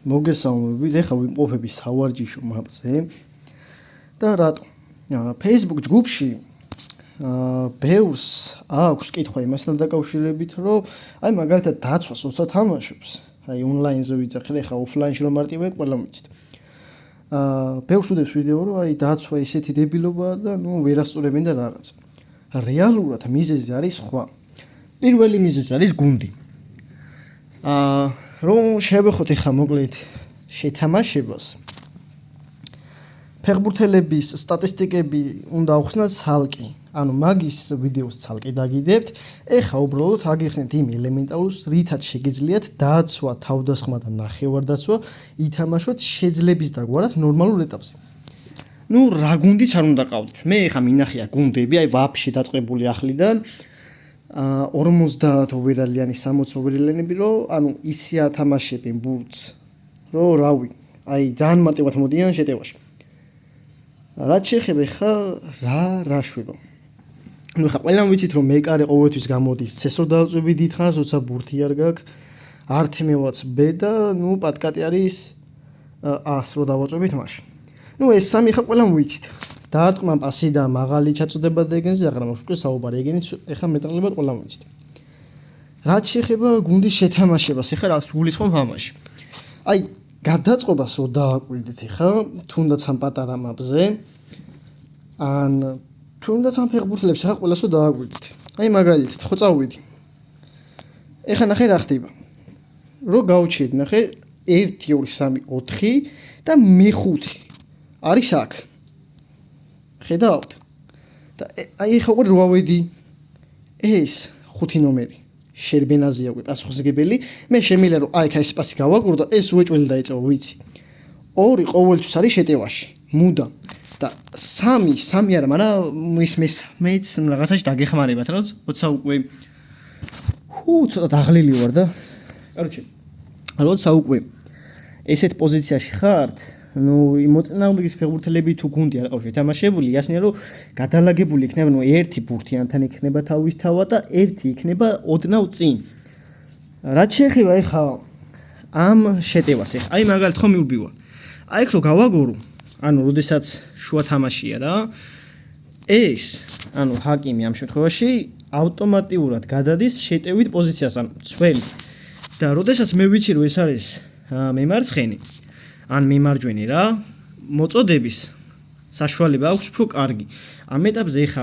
მოგესალმებით, ეხლა ვიმყოფები სავარჯიშო მაპზე და რატო? Facebook ჯგუფში ბევრს აქვს კითხვა იმასთან დაკავშირებით, რომ აი მაგალითად დაცვას როცა თამაშობს, აი ონლაინზე ვიძახე, ეხლა ოფლაინში რომ მარტივია, ყველა მიცით. ბევრს უდევს ვიდეო, რომ აი დაცვა ისეთი დებილობაა და ნუ ვერასწორებენ და რაღაც. რეალურად მიზეზი არის სხვა. პირველი მიზეზი არის გუნდი. რომ შევეხოთ ეხლა მოკლედ შეთამაშებას. ფეხბურთელების სტატისტიკები უნდა ახსნათ ცალკე. ანუ მაგის ვიდეოს ცალკე დაგიდებთ. ეხლა უბრალოდ აგიხსნით იმ ელემენტარულს, რითაც შეგიძლიათ დაცვა, თავდასხმა და ნახევარდაცვა ითამაშოთ შეძლების დაგვარად ნორმალურ ეტაპზე. ნუ რა გუნდიც არ უნდა ყავდეთ. მე ეხლა მინახია გუნდები, აი ვაფშე დაწყებული ახლიდან 50 ოვერალიანი 60 ოვერალიანები, რომ ანუ ისე ათამაშებენ ბურთს, რომ რავი, აი ძალიან მარტივად მოდიან შეტევაში. რაც შეეხება ხა რა შვება. ნუ ხა ყველამ ვიცით რომ მეკარე ყოველთვის გამოდის ცესო დააწვევი დიდხანს, როცა ბურთი არ გაქვს, ართემევაც ბ და ნუ პატკატი არის 100 რო დავაწვევით მაშინ. ნუ ეს სამი ხა ყველამ ვიცით. დაარტყმა პასი და მაღალი ჩაწოდება დეგენზე, აღარ მოშკრე საუბარი, ეგენიც ეხა მეტყლებად ყველამ ვიცით. რაც შეეხება გუნდის შეთამაშებას, ეხა რას გულისხმობ ამაში. აი გადაწყობას რო დააკვირდით ეხა, თუნდაც ამ პატარა მაპზე, ან თუნდაც ამ ფეხბურთელებს ეხა ყველასო დააკვირდით. აი მაგალითად, ხო წავიდი. ეხა ნახე რა ხდება. რო გავჩერდი, ნახე 1 2 3 4 და მე-5 არის აქ. ხედავთ? და აი ეხა უკვე 8 ვედი. ეს 5 ნომერი. შერბენაზია უკვე პასუხისმგებელი. მე შემიძლია რომ აი ეს პასი გავაკურო და ეს უეჭველი დაეწევა, ვიცი. 2 ყოველთვის არის შეტევაში. მუდამ. და 3 არა, მაგრამ ის მეც რაღაცაში დაგეხმარებათ, როცა უკვე ცოტა დაღლილი ვარ და კაროჩე. როცა უკვე ესეთ პოზიციაში ხართ, ნუ მოწინააღმდეგის ფეხბურთელები თუ გუნდი არ ყავს შეთამაშებული, იასნია რომ გადალაგებული იქნება, ნუ ერთი ბურთიანთან იქნება თავის თავად და ერთი იქნება ოდნავ წინ. რაც შეეხება ეხა ამ შეტევას, ეხა აი მაგალითად ხომ მივბივა. აი ეგ რო გავაგორო, ანუ როდესაც შუა თამაშია რა, ეს, ანუ ჰაკიმი ამ შემთხვევაში ავტომატურად გადადის შეტევით პოზიციას, ანუ ცველი. და როდესაც მე ვიცი რომ ეს არის მემარცხენე ან მემარჯვენე რა, მოწოდების საშუალება აქვს უფრო კარგი. ამ ეტაპზე ეხა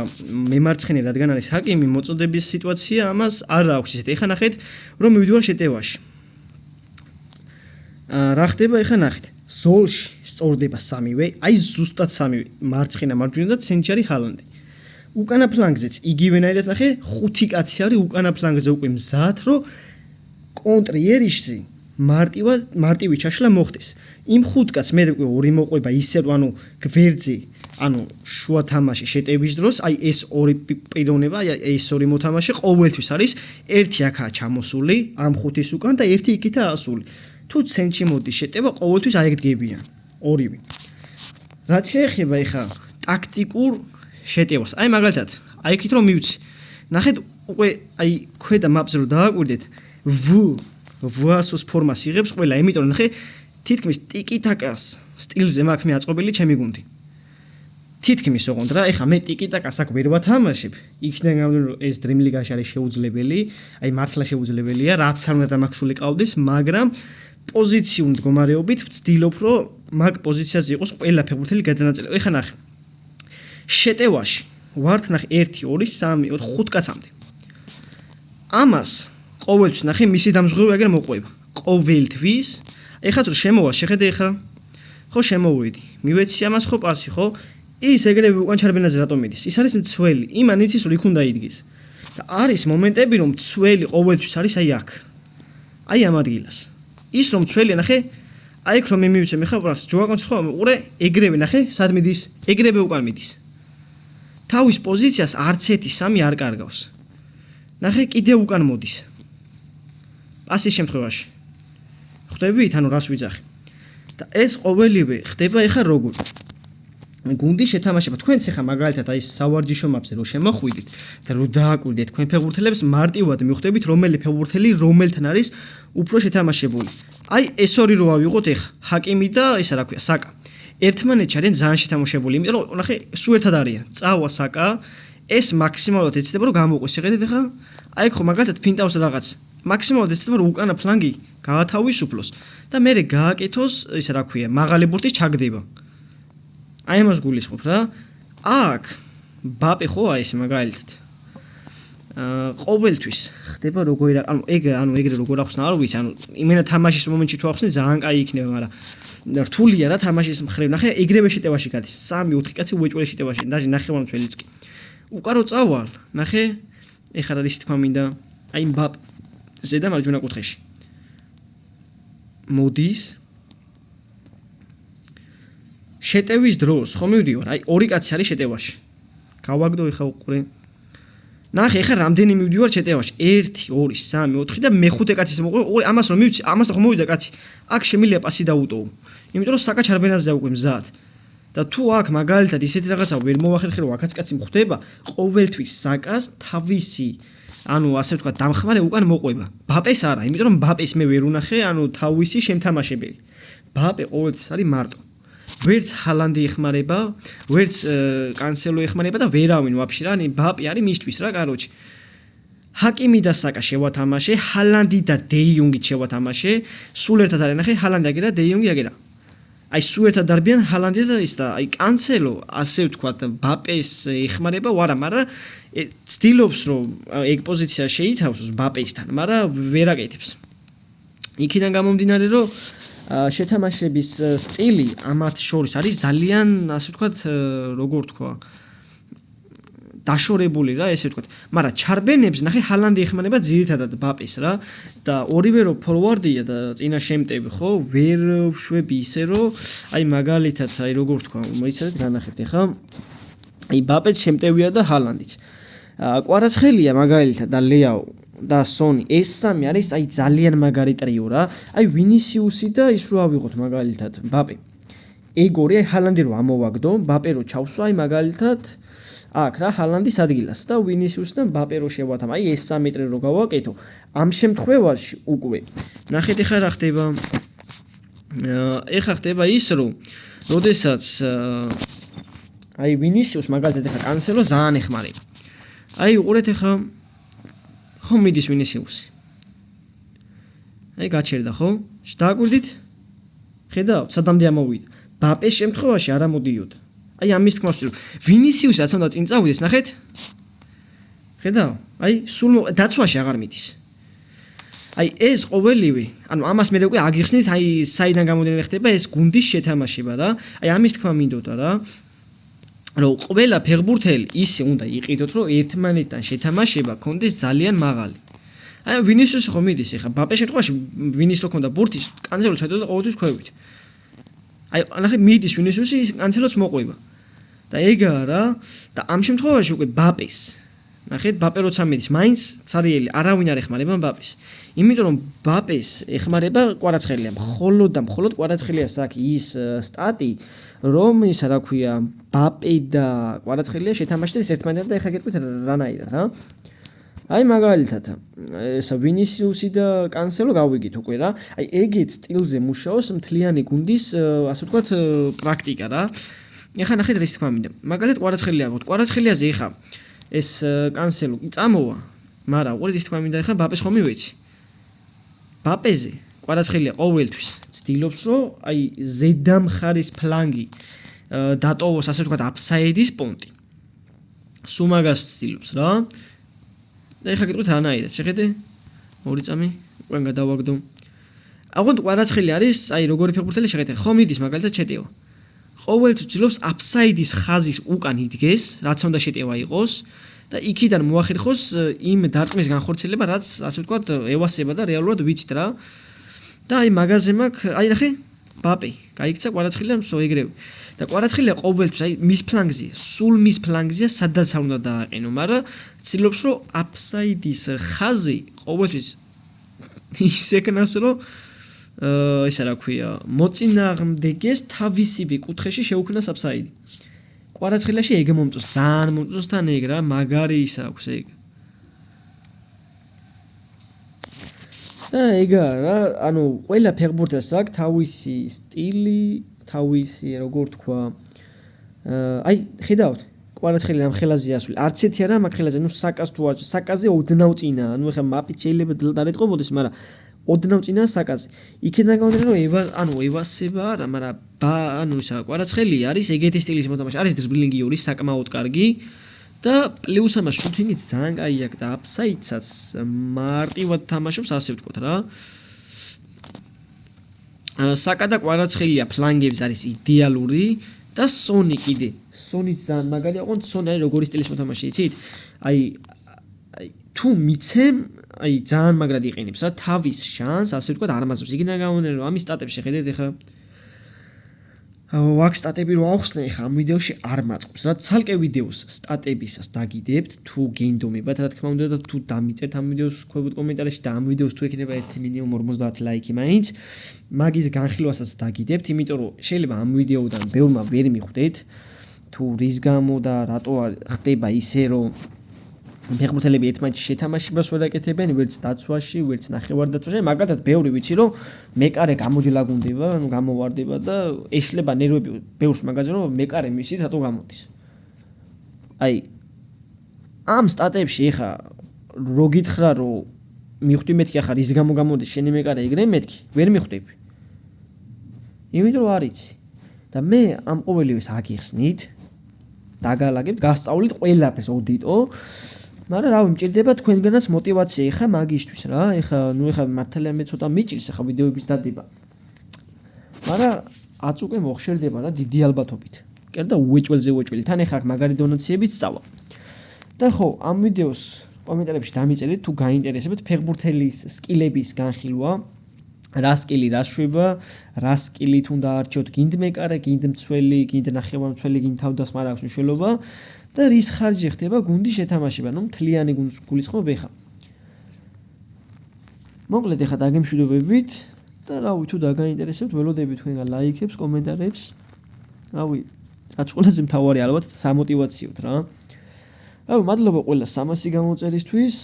მემარცხენე რადგან არის ჰაკიმი, მოწოდების სიტუაცია ამას არ აქვს ისეთ. ეხა ნახეთ, რომ მივიდივარ შეტევაში. რა ხდება ეხა ნახეთ. ზოლში სწორდება სამივე, აი ზუსტად სამივე, მარცხენა, მარჯვენა და ცენტრში არის ჰალანდი. უკანა ფლანგზეც იგივენაირად ნახე, 5 კაცი არის უკანა ფლანგზე უკვე მზად, რომ კონტრიერიშში მარტივი ჩაშლა მოხდეს. იმ 5 კაცს მე უკვე 2 მოყვება ისე რომ ანუ გვერდზე, ანუ შუა თამაში შეტევის დროს, აი ეს 2 პიროვნება, აი ეს 2 მოთამაშე ყოველთვის არის ერთი აქაა ჩამოსული, ამ 5-ის უკან და ერთი იქითაა ასული. თუ ცენტრში მოდის შეტევა, ყოველთვის აი ეგ დგებიან, ორივე. რაც შეეხება ეხა ტაქტიკურ შეტევას, აი მაგალითად, აი იქით რომ მივცი. ნახეთ, უკვე აი ქვედა მაპზე რომ დააკვირდეთ, ვასოს ფორმას იღებს ყველა, იმიტომ რომ ნახე, თითქმის ტიკიტაკას სტილზე მაქვს მე აწყობილი ჩემი გუნდი. თითქმის ოღონდ რა, ეხა მე ტიკიტაკას აქ ვერ ვათამაშებ, იქიდან გამომდინარე რომ ეს Dream League-ში არის შეუძლებელი, აი მართლა შეუძლებელია, რაც არ უნდა დამახსული ყავდეს, მაგრამ პოზიციურ მდგომარეობით ვცდილობ რომ მაგ პოზიციაზე იყოს ყველა ფეხბურთელი გადანაწილებული. ეხა ნახე. შეტევაში ვართ ნახე 1 2 3 4 5 კაცამდე. ამას ყოველთვის ნახე მისი დამზღვევი აგერ მოყვება. ყოველთვის. ეხლა თუ შემოვა, შეხედე ეხლა. ხო შემოვიდი. მივეცი ამას ხო პასი, ხო? ის ეგრევე უკან ჩარბენაზე რატომ მიდის? ის არის მცველი. იმან იცის რომ იქ უნდა იდგეს. და არის მომენტები რომ მცველი ყოველთვის არის აი აქ. აი ამ ადგილას. ის რომ მცველია ნახე, აი იქ რომ მე მივიცე მე ხა პრას, ჯოაკონს ხო უყურე, ეგრევე ნახე, სად მიდის? ეგრევე უკან მიდის. თავის პოზიციას არც 1 3 არ კარგავს. ნახე კიდე უკან მოდის. პასის შემთხვევაში. ხვდებით, ანუ რას ვიძახი. და ეს ყოველივე ხდება ეხა როგორ? გუნდი შეთამაშება. თქვენც ახლა მაგალითად აი სავარჯიშო მაპზე რო შემოხვიდით და რო დააკვირდეთ თქვენ ფეხბურთელებს, მარტივად მიხვდებით რომელი ფეხბურთელი რომელთან არის უფრო შეთამაშებული. აი ეს ორი რო ავიღოთ ეხა, ჰაკიმი და ისა რა ქვია, საკა. ერთმანეთში არიან ძალიან შეთამაშებული, იმიტომ რომ ნახე, სულ ერთად არიან. წავა საკა, ეს მაქსიმალურად ეცდება რომ გამოყვეს. შეხედეთ ეხა, აი ხო მაგალითად ფინტავს რაღაც. მაქსიმალურად ეცდება რომ უკანა ფლანგი გაათავისუფლოს და მე გააკეთოს ისა რა ქვია, მაღალი ბურთის ჩაგდება. აი ამას გულისხმობ რა. აქ ბაპე ხო აი ეს მაგალითად. ყოველთვის ხდება როგორი ეგრე როგორ ახსნა არ ვიცი, იმენა თამაშის მომენტში თუ ახსნი ძალიან კაი იქნება, მაგრამ რთულია რა თამაშის მხრივ. ნახე, ეგრევე შეტევაში გადის. 3-4 კაცი უეჭველი შეტევაში, დაჟე ნახევარმცველიც კი. უკარო წავალ, ნახე, ეხლა რა თქმა მინდა, აი ბაპ ზედა მარჯვენა კუთხეში. მოდის შეტევის დროს, ხო მივდივარ, აი ორი კაცი არის შეტევაში. გავაგდო ეხლა უყურე. ნახე, ეხლა რამდენი მივდივარ შეტევაში? 1 2 3 4 და მეხუთე კაცის მოყვე. ამას რომ მივცი, ამას რომ მოვიდა კაცი, აქ შემიძლია პასი დაუტოვო. იმიტომ რომ საკა ჩარბენაზე უკვე მზად. და თუ აქ მაგალითად ისეთი რაღაცა ვერ მოვახერხე რომ აქაც კაცი მხვდება, ყოველთვის საკას თავისი ასე ვთქვა დამხმარე უკან მოყვება. ბაპეს არა, იმიტომ რომ ბაპეს მე ვერ უნახე, თავისი შემთამაშებელი. ბაპე ყოველთვის არის მარტო. ვერც ჰალანდი ეხმარება, ვერც კანსელო ეხმარება და ვერავინ ვაფშე რა, ბაპი არის მისთვის რა, კაროჩი. ჰაკიმი და საკა შევათამაშე, ჰალანდი და დეიუნგი შევათამაშე, სულ ერთად არის ნახე, ჰალანდი აგერა, დეიუნგი აგერა. აი სულ ერთად დარბიან ჰალანდი და ის და აი კანსელო, ასე ვთქვათ, ბაპეს ეხმარება, ვარა, მაგრამ ცდილობს რომ ეგ პოზიცია შეითავსოს ბაპესთან, მაგრამ ვერ აკეთებს. იქიდან გამომდინარე რომ შეთამაშების სტილი ამათ შორის არის ძალიან, ასე ვთქვათ, როგორ თქვა, დაშორებული რა, ესე ვთქვათ. მაგრამ ჩარბენებს ნახე ჰალანდი ეხმარება ძირითადად ბაპეს რა და ორივე რო ფორვარდია და წინა შემტევი ხო, ვერ ვშვები ისე რომ აი მაგალითად აი როგორ თქვა, მოიცადეთ განახებთ ეხა. აი ბაპეც შემტევია და ჰალანდიც. კვარაცხელია მაგალითად და ლეაო და სონი, ეს სამი არის აი ძალიან მაგარი ტრიო რა. აი ვინისიუსი და ის რო ავიღოთ მაგალითად ბაპე. ეგ ორი აი ჰალანდი რო ამოვაგდო, ბაპე რო ჩავსვა აი მაგალითად აქ რა ჰალანდის ადგილას და ვინისიუსი და ბაპე რო შევათავ. აი ეს სამი ტრი რო გავაკეთო. ამ შემთხვევაში უკვე ნახეთ ეხლა რა ხდება. ეხლა ხდება ის რომ როდესაც აი ვინისიუს მაგალითად ეხლა კანსელო ძალიან ეხმარება. აი უყურეთ ეხლა ხო მიდის ვინისიუსი. აი გაჩერდა ხო? დააკვირდით? ხედავთ, სადამდე ამოვიდა. ბაპეს შემთხვევაში არ ამოდიოდა. აი ამის თქმას ვთქვი, ვინისიუსი რაც უნდა წინ წავიდეს, ნახეთ? ხედავ? აი სულ დაცვაში აღარ მიდის. აი ეს ყოველივე, ამას მე უკვე აგიხსნით, აი საიდან გამომდინარე ხდება ეს გუნდის შეთამაშება რა. აი ამის თქმა მინდოდა რა. რომ ყველა ფეხბურთელი ისე უნდა იყიდოთ, რომ ერთმანეთთან შეთამაშება კონდეს ძალიან მაღალი. აი ვინისიუსი ხო მიდის ეხა, ბაპეს შემთხვევაში ვინის რო ქონდა ბურთის, კანსელო ჩადოდა ყოველთვის ქვევით. აი ნახე მიდის ვინისიუსი, კანსელოც მოყვება. და ეგაა რა და ამ შემთხვევაში უკვე ბაპეს ნახეთ ბაპე როცა მიდის მაინც ცარიელი არავინ არ ეხმარება ბაპეს იმიტომ რომ ბაპეს ეხმარება კვარაცხელია მხოლოდ და მხოლოდ კვარაცხელიას აქ ის სტატი რომ ისა რა ქვია ბაპე და კვარაცხელია შეთამაშდნენ ერთმანეთთან და ეხლა გეტყვით რანაირად რა აი მაგალითად ესა ვინისიუსი და კანსელო გავიგით უკვე რა აი ეგეთ სტილზე მუშაობს მთლიანი გუნდის ასე ვთქვათ პრაქტიკა რა ეხლა ნახეთ რა თქმა მინდა მაგალითად კვარაცხელია აღვთ კვარაცხელიაზე ეხლა ეს კანსელო წამოვა მაგრამ უყურეთ ის თქმა მინდა ეხლა ბაპეს ხომ მივეცი ბაპეზე კვარაცხელია ყოველთვის ცდილობს რომ აი ზედა მხარის ფლანგი დატოვოს ასე ვთქვათ აფსაიდის პონტი სულ მაგას ცდილობს რა და ეხლა გეტყვით რანაირად შეხედე ორი წამი უკან გადავაგდო აღონდ კვარაცხელი არის აი როგორი ფეხბურთელი შეხედე ხომ მიდის მაგალითად შეტევა ყოველთვის ცდილობს აფსაიდის ხაზის უკან იდგეს რაც უნდა შეტევა იყოს და იქიდან მოახერხოს იმ დარტყმის განხორციელება რაც ასე ვთქვათ ევასება და რეალურად ვიცით რა და აი მაგაზე მაქვს აი ნახე ბაპე გაიქცა კვარაცხელია მსო ეგრევე და კვარაცხელია ყოველთვის აი მის ფლანგზე სულ მის ფლანგზეა სადაც არ უნდა დააყენო მაგრამ ცდილობს რომ აფსაიდის ხაზი ყოველთვის ისეკნას რომ ისა რა ქვია მოწინააღმდეგეს თავისივე კუთხეში შეუქმნას აფსაიდი კვარაცხელიაში ეგ მომწონს ძალიან მომწონს თან ეგ რა მაგარი ისა აქვს ეგ და ეგა რა, ანუ ყველა ფეხბურთელს აქვს თავისი სტილი, თავისი როგორ თქვა, აი ხედავთ, კვარაცხელი ამ ხელაზე ასული. არც ერთი არა მაგ ხელაზე, ნუ საკას თუ არ, საკაზე ოდნავ წინა, ანუ ეხლა მაპით შეიძლება დაეტყობოდეს, მაგრამ ოდნავ წინა საკაზე. იქიდან გამომდინარე, რომ ევასება არა, მაგრამ ანუ ისა კვარაცხელი არის ეგეთი სტილის მოთამაშე, არის დრიბლინგი საკმაოდ კარგი. და პლუს ამას შუთინგიც ძალიან კაი აქვს და აფსაიდსაც მარტივად თამაშობს, ასე ვთქვათ რა. საკა და კვარაცხელია ფლანგების არის იდეალური და სონი კიდე. სონი ძალიან მაგარია, ოღონდ სონი არის როგორი სტილის მოთამაშე, იცით? აი თუ მიცემ, აი ძალიან მაგრად იყენებს რა, თავის შანსს, ასე ვთქვათ, არ ამაზრებს. იქიდან გამომდინარე, რომ ამის სტატებს შეხედეთ ეხლა ვაქ სტატები რო ახსნე ხა ამ ვიდეოში არ მაწყობს რა ცალკე ვიდეოს სტატებისას დაგიდებთ თუ გეინდომებათ რა თქმა უნდა და თუ დამიწერთ ამ ვიდეოს ქვემოთ კომენტარებში და ამ ვიდეოს თუ ექნება ერთი მინიმუმ 50 ლაიქი მაინც მაგის განხილვასაც დაგიდებთ იმიტომ რომ შეიძლება ამ ვიდეოდან ბევრმა ვერ მიხვდეთ თუ რის გამო და რატო ხდება ისე რომ ფეხბურთელები ერთმანეთში შეთამაშებას ვერ აკეთებენ, ვერც დაცვაში, ვერც ნახევარდაცვაში. მაგალითად, ბევრი ვიცი, რომ მეკარე გამოჯლაგუნდება, ანუ გამოვარდება და ეშლება ნერვები ბევრს მაგაზე, რომ მეკარე მისით რატო გამოდის. აი, ამ სტატებში ეხა რო გითხრა, რომ მიხვდი მეთქი ახლა რის გამო გამოდის შენი მეკარე ეგრე მეთქი, ვერ მიხვდები. იმიტომ რომ არ იცი. და მე ამ ყოველივეს აგიხსნით, დაგალაგებთ, გასწავლით ყველაფერს ოდიტო. მაგრამ რავი მჭირდება თქვენგანაც мотиваცია ეხა მაგისთვის რა ეხა მართალია მე ცოტა მიჭირს ეხა ვიდეოების დადება მაგრამ აც უკვე მოხშერდება რა დიდი ალბათობით კერდა უეჭველზე უეჭველი თან ეხა მაგარი დონაციებიც სწავლა და ხო ამ ვიდეოს კომენტარებში დამიწერეთ თუ გაინტერესებთ ფეხბურთელის სკილების განხილვა რა სკილი რა შვება რა სკილით უნდა არჩიოთ გინდ მეკარე გინდ მცველი გინდ ნახევარმცველი გინდ თავდასხმა რა აქვს მნიშვნელობა და რის ხარჯი ხდება გუნდის შეთამაშება, ნუ მთლიანი გუნდის გულისხმობ ეხა. მოკლედ ეხა დაგემშვიდობებით და რავი თუ დაგაინტერესებთ, ველოდები თქვენგან ლაიქებს, კომენტარებს. რავი, რაც ყველაზე მთავარი ალბათ სამოტივაციოდ რა. რავი, მადლობა ყველას 300 გამოწერისთვის.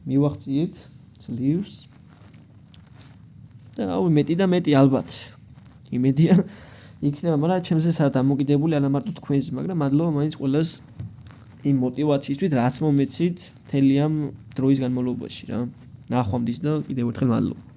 მივახციეთ ძლივს. და რავი, მეტი და მეტი ალბათ. იმედია იქნება, მაგრამ ჩემზე სადაც ამოკიდებული არა მარტო თქვენზე, მაგრამ მადლობა მაინც ყველას იმ мотиваციისთვის, რაც მომეცით მთელი ამ დროის განმავლობაში რა. ნახვამდის და კიდევ ერთხელ მადლობა.